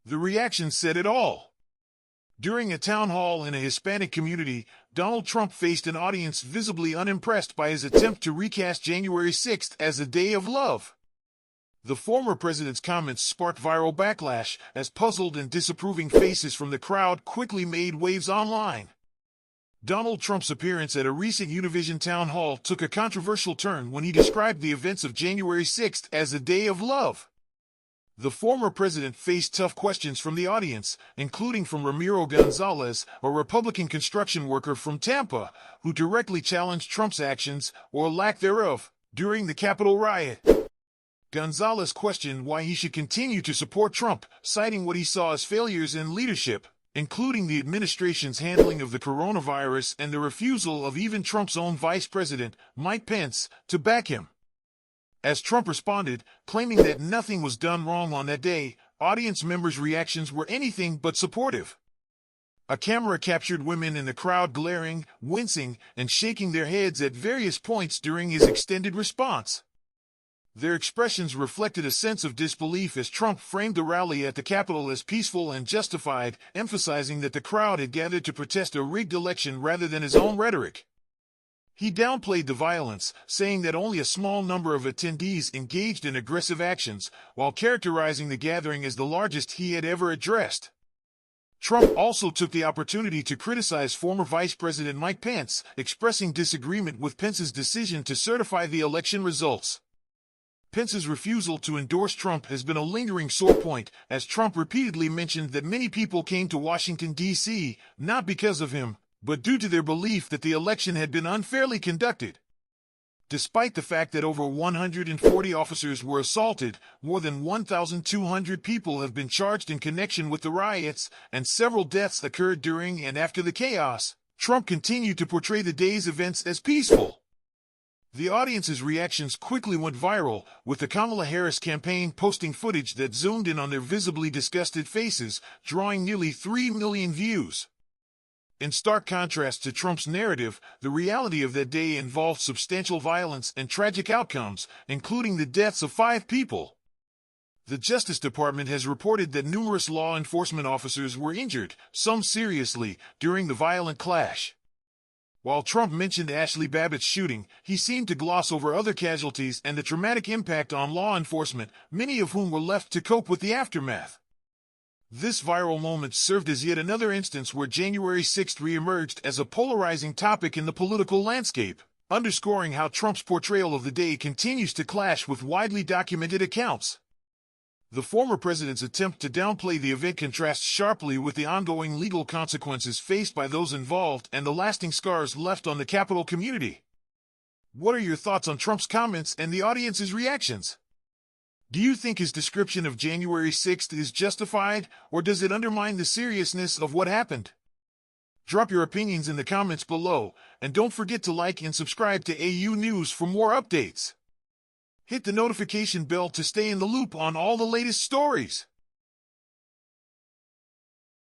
The reaction said it all. During a town hall in a Hispanic community, Donald Trump faced an audience visibly unimpressed by his attempt to recast January 6th as a day of love. The former president's comments sparked viral backlash as puzzled and disapproving faces from the crowd quickly made waves online. Donald Trump's appearance at a recent Univision town hall took a controversial turn when he described the events of January 6th as a day of love. The former president faced tough questions from the audience, including from Ramiro Gonzalez, a Republican construction worker from Tampa, who directly challenged Trump's actions, or lack thereof, during the Capitol riot. Gonzalez questioned why he should continue to support Trump, citing what he saw as failures in leadership, including the administration's handling of the coronavirus and the refusal of even Trump's own vice president, Mike Pence, to back him. As Trump responded, claiming that nothing was done wrong on that day, audience members' reactions were anything but supportive. A camera captured women in the crowd glaring, wincing, and shaking their heads at various points during his extended response. Their expressions reflected a sense of disbelief as Trump framed the rally at the Capitol as peaceful and justified, emphasizing that the crowd had gathered to protest a rigged election rather than his own rhetoric. He downplayed the violence, saying that only a small number of attendees engaged in aggressive actions, while characterizing the gathering as the largest he had ever addressed. Trump also took the opportunity to criticize former Vice President Mike Pence, expressing disagreement with Pence's decision to certify the election results. Pence's refusal to endorse Trump has been a lingering sore point, as Trump repeatedly mentioned that many people came to Washington, D.C., not because of him, but due to their belief that the election had been unfairly conducted. Despite the fact that over 140 officers were assaulted, more than 1,200 people have been charged in connection with the riots, and several deaths occurred during and after the chaos, Trump continued to portray the day's events as peaceful. The audience's reactions quickly went viral, with the Kamala Harris campaign posting footage that zoomed in on their visibly disgusted faces, drawing nearly 3 million views. In stark contrast to Trump's narrative, the reality of that day involved substantial violence and tragic outcomes, including the deaths of 5 people. The Justice Department has reported that numerous law enforcement officers were injured, some seriously, during the violent clash. While Trump mentioned Ashley Babbitt's shooting, he seemed to gloss over other casualties and the traumatic impact on law enforcement, many of whom were left to cope with the aftermath. This viral moment served as yet another instance where January 6th re-emerged as a polarizing topic in the political landscape, underscoring how Trump's portrayal of the day continues to clash with widely documented accounts. The former president's attempt to downplay the event contrasts sharply with the ongoing legal consequences faced by those involved and the lasting scars left on the Capitol community. What are your thoughts on Trump's comments and the audience's reactions? Do you think his description of January 6th is justified, or does it undermine the seriousness of what happened? Drop your opinions in the comments below, and don't forget to like and subscribe to AU News for more updates. Hit the notification bell to stay in the loop on all the latest stories.